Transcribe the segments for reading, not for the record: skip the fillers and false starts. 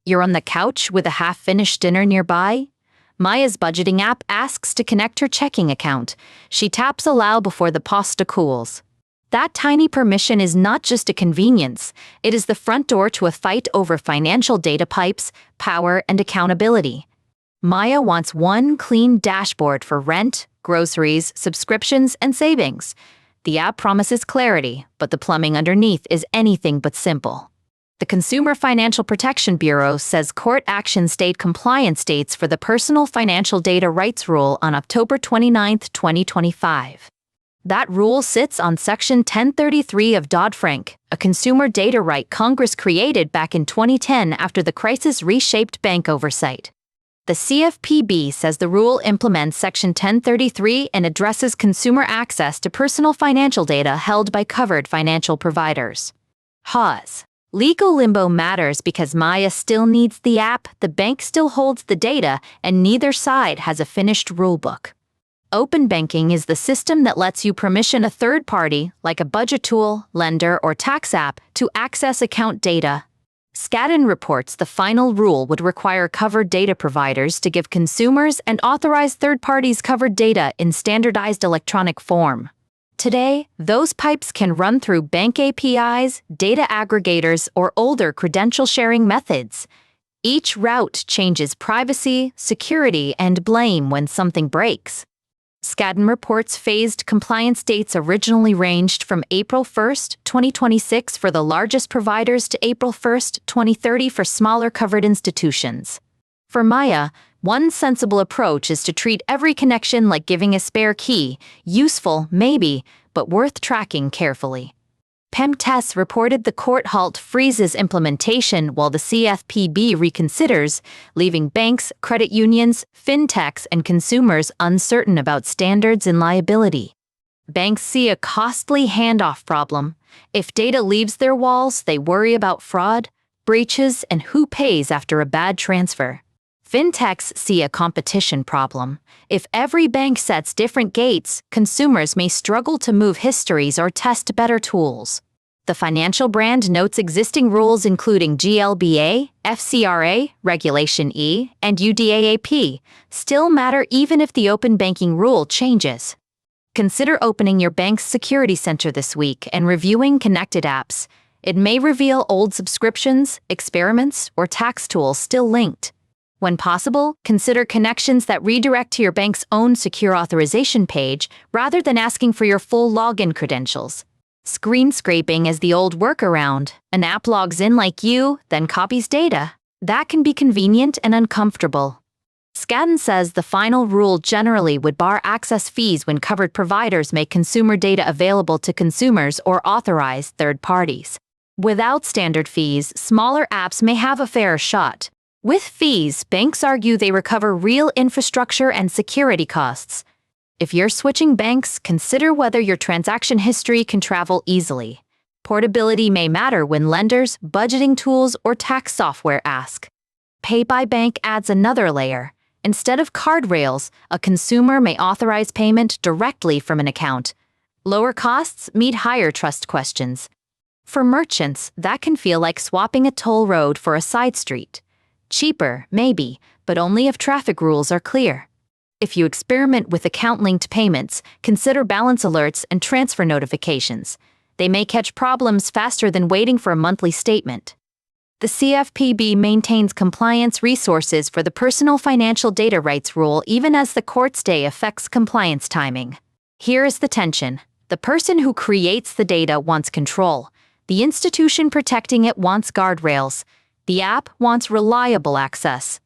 You're on the couch with a half-finished dinner nearby? Maya's budgeting app asks to connect her checking account. She taps allow before the pasta cools. That tiny permission is not just a convenience, it is the front door to a fight over financial data pipes, power, and accountability. Maya wants one clean dashboard for rent, groceries, subscriptions, and savings. The app promises clarity, but the plumbing underneath is anything but simple. The Consumer Financial Protection Bureau says court action stayed compliance dates for the Personal Financial Data Rights Rule on October 29, 2025. That rule sits on Section 1033 of Dodd-Frank, a consumer data right Congress created back in 2010 after the crisis reshaped bank oversight. The CFPB says the rule implements Section 1033 and addresses consumer access to personal financial data held by covered financial providers. Pause. Legal limbo matters because Maya still needs the app, the bank still holds the data, and neither side has a finished rulebook. Open banking is the system that lets you permission a third party, like a budget tool, lender, or tax app, to access account data. Skadden reports the final rule would require covered data providers to give consumers and authorized third parties covered data in standardized electronic form. Today, those pipes can run through bank APIs, data aggregators, or older credential sharing methods. Each route changes privacy, security, and blame when something breaks. Skadden reports phased compliance dates originally ranged from April 1, 2026 for the largest providers to April 1, 2030 for smaller covered institutions. For Maya, one sensible approach is to treat every connection like giving a spare key, useful, maybe, but worth tracking carefully. PEMTES reported the court halt freezes implementation while the CFPB reconsiders, leaving banks, credit unions, fintechs, and consumers uncertain about standards and liability. Banks see a costly handoff problem. If data leaves their walls, they worry about fraud, breaches, and who pays after a bad transfer. Fintechs see a competition problem. If every bank sets different gates, consumers may struggle to move histories or test better tools. The financial brand notes existing rules including GLBA, FCRA, Regulation E, and UDAAP still matter even if the open banking rule changes. Consider opening your bank's security center this week and reviewing connected apps. It may reveal old subscriptions, experiments, or tax tools still linked. When possible, consider connections that redirect to your bank's own secure authorization page rather than asking for your full login credentials. Screen scraping is the old workaround. An app logs in like you, then copies data. That can be convenient and uncomfortable. Skadden says the final rule generally would bar access fees when covered providers make consumer data available to consumers or authorized third parties. Without standard fees, smaller apps may have a fairer shot. With fees, banks argue they recover real infrastructure and security costs. If you're switching banks, consider whether your transaction history can travel easily. Portability may matter when lenders, budgeting tools, or tax software ask. Pay by Bank adds another layer. Instead of card rails, a consumer may authorize payment directly from an account. Lower costs meet higher trust questions. For merchants, that can feel like swapping a toll road for a side street. Cheaper, maybe, but only if traffic rules are clear. If you experiment with account-linked payments, consider balance alerts and transfer notifications. They may catch problems faster than waiting for a monthly statement. The CFPB maintains compliance resources for the Personal Financial Data Rights Rule even as the court's day affects compliance timing. Here is the tension. The person who creates the data wants control. The institution protecting it wants guardrails. The app wants reliable access.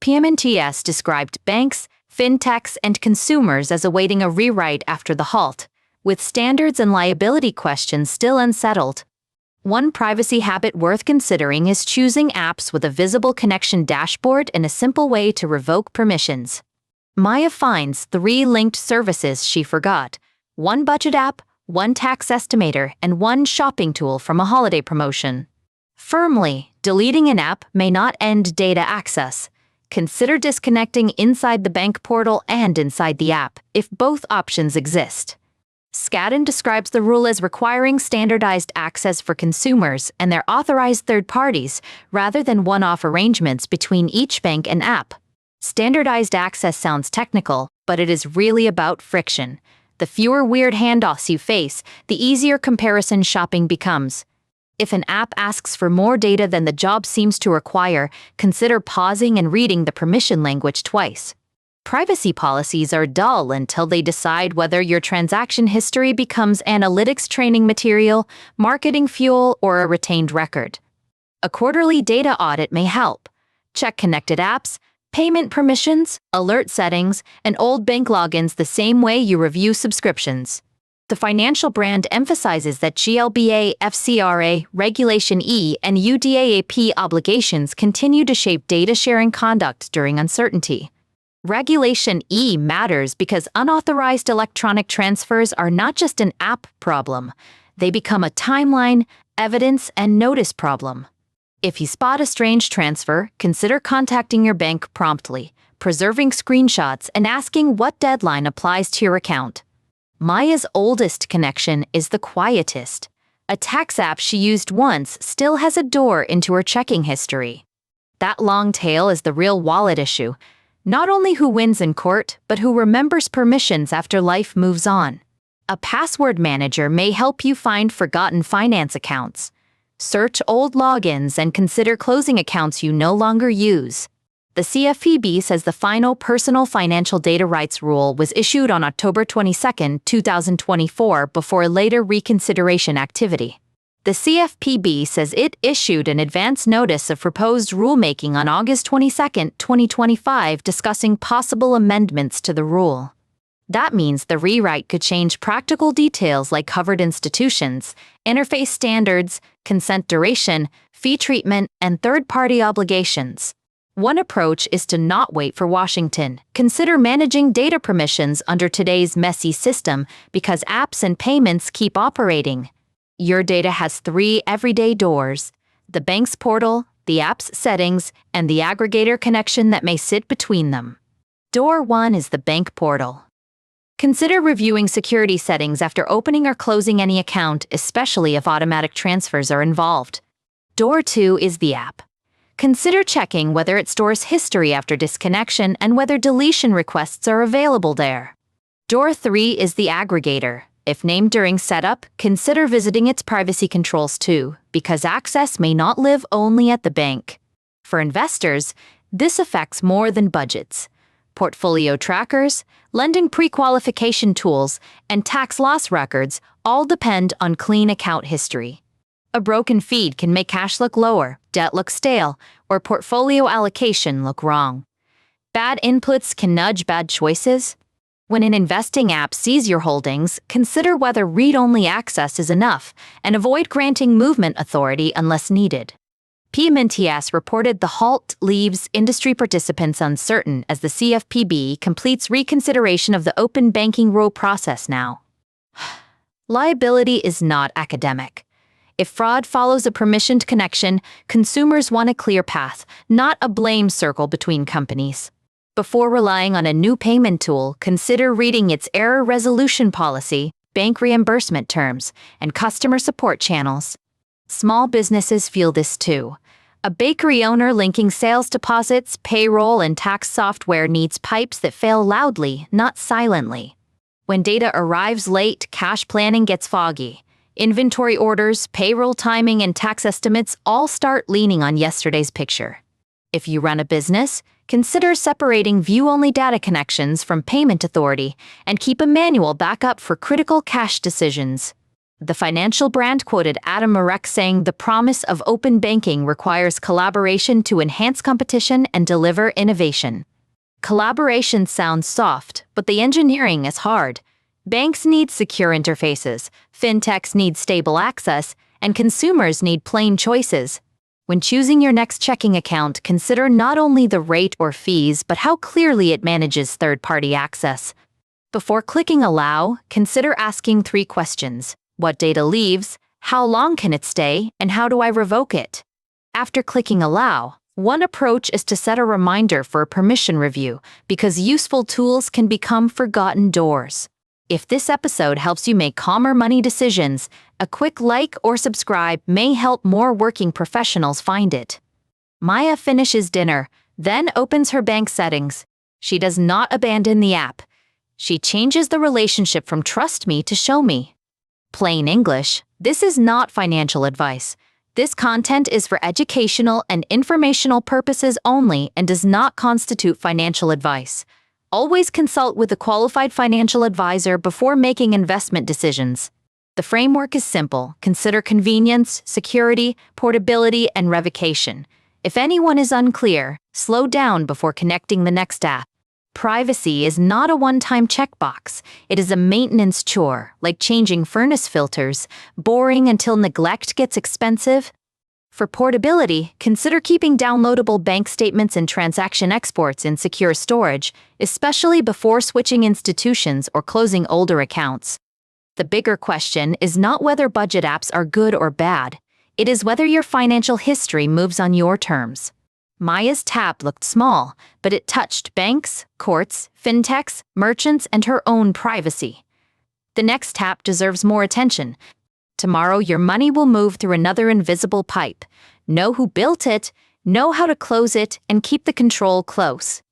PMNTS described banks, fintechs, and consumers as awaiting a rewrite after the halt, with standards and liability questions still unsettled. One privacy habit worth considering is choosing apps with a visible connection dashboard and a simple way to revoke permissions. Maya finds 3 linked services she forgot: one budget app, one tax estimator, and one shopping tool from a holiday promotion. Firmly, deleting an app may not end data access. Consider disconnecting inside the bank portal and inside the app, if both options exist. Skadden describes the rule as requiring standardized access for consumers and their authorized third parties rather than one-off arrangements between each bank and app. Standardized access sounds technical, but it is really about friction. The fewer weird handoffs you face, the easier comparison shopping becomes. If an app asks for more data than the job seems to require, consider pausing and reading the permission language twice. Privacy policies are dull until they decide whether your transaction history becomes analytics training material, marketing fuel, or a retained record. A quarterly data audit may help. Check connected apps, payment permissions, alert settings, and old bank logins the same way you review subscriptions. The financial brand emphasizes that GLBA, FCRA, Regulation E, and UDAAP obligations continue to shape data sharing conduct during uncertainty. Regulation E matters because unauthorized electronic transfers are not just an app problem. They become a timeline, evidence, and notice problem. If you spot a strange transfer, consider contacting your bank promptly, preserving screenshots, and asking what deadline applies to your account. Maya's oldest connection is the quietest. A tax app she used once still has a door into her checking history. That long tail is the real wallet issue. Not only who wins in court, but who remembers permissions after life moves on. A password manager may help you find forgotten finance accounts. Search old logins and consider closing accounts you no longer use. The CFPB says the final Personal Financial Data Rights Rule was issued on October 22, 2024, before later reconsideration activity. The CFPB says it issued an advance notice of proposed rulemaking on August 22, 2025, discussing possible amendments to the rule. That means the rewrite could change practical details like covered institutions, interface standards, consent duration, fee treatment, and third-party obligations. One approach is to not wait for Washington. Consider managing data permissions under today's messy system because apps and payments keep operating. Your data has 3 everyday doors: the bank's portal, the app's settings, and the aggregator connection that may sit between them. Door 1 is the bank portal. Consider reviewing security settings after opening or closing any account, especially if automatic transfers are involved. Door 2 is the app. Consider checking whether it stores history after disconnection and whether deletion requests are available there. Door 3 is the aggregator. If named during setup, consider visiting its privacy controls too, because access may not live only at the bank. For investors, this affects more than budgets. Portfolio trackers, lending pre-qualification tools, and tax loss records all depend on clean account history. A broken feed can make cash look lower, debt look stale, or portfolio allocation look wrong. Bad inputs can nudge bad choices. When an investing app sees your holdings, consider whether read-only access is enough and avoid granting movement authority unless needed. PMNTS reported the halt leaves industry participants uncertain as the CFPB completes reconsideration of the open banking rule process now. Liability is not academic. If fraud follows a permissioned connection, consumers want a clear path, not a blame circle between companies. Before relying on a new payment tool, consider reading its error resolution policy, bank reimbursement terms, and customer support channels. Small businesses feel this too. A bakery owner linking sales deposits, payroll, and tax software needs pipes that fail loudly, not silently. When data arrives late, cash planning gets foggy. Inventory orders, payroll timing, and tax estimates all start leaning on yesterday's picture. If you run a business, consider separating view-only data connections from payment authority and keep a manual backup for critical cash decisions. The financial brand quoted Adam Marek saying the promise of open banking requires collaboration to enhance competition and deliver innovation. Collaboration sounds soft, but the engineering is hard. Banks need secure interfaces, fintechs need stable access, and consumers need plain choices. When choosing your next checking account, consider not only the rate or fees, but how clearly it manages third-party access. Before clicking Allow, consider asking 3 questions. What data leaves? How long can it stay? And how do I revoke it? After clicking Allow, one approach is to set a reminder for a permission review, because useful tools can become forgotten doors. If this episode helps you make calmer money decisions, a quick like or subscribe may help more working professionals find it. Maya finishes dinner, then opens her bank settings. She does not abandon the app. She changes the relationship from trust me to show me. Plain English, this is not financial advice. This content is for educational and informational purposes only and does not constitute financial advice. Always consult with a qualified financial advisor before making investment decisions. The framework is simple. Consider convenience, security, portability, and revocation. If anyone is unclear, slow down before connecting the next app. Privacy is not a one-time checkbox. It is a maintenance chore, like changing furnace filters, boring until neglect gets expensive. For portability, consider keeping downloadable bank statements and transaction exports in secure storage, especially before switching institutions or closing older accounts. The bigger question is not whether budget apps are good or bad. It is whether your financial history moves on your terms. Maya's tap looked small, but it touched banks, courts, fintechs, merchants, and her own privacy. The next tap deserves more attention. Tomorrow, your money will move through another invisible pipe. Know who built it, know how to close it, and keep the control close.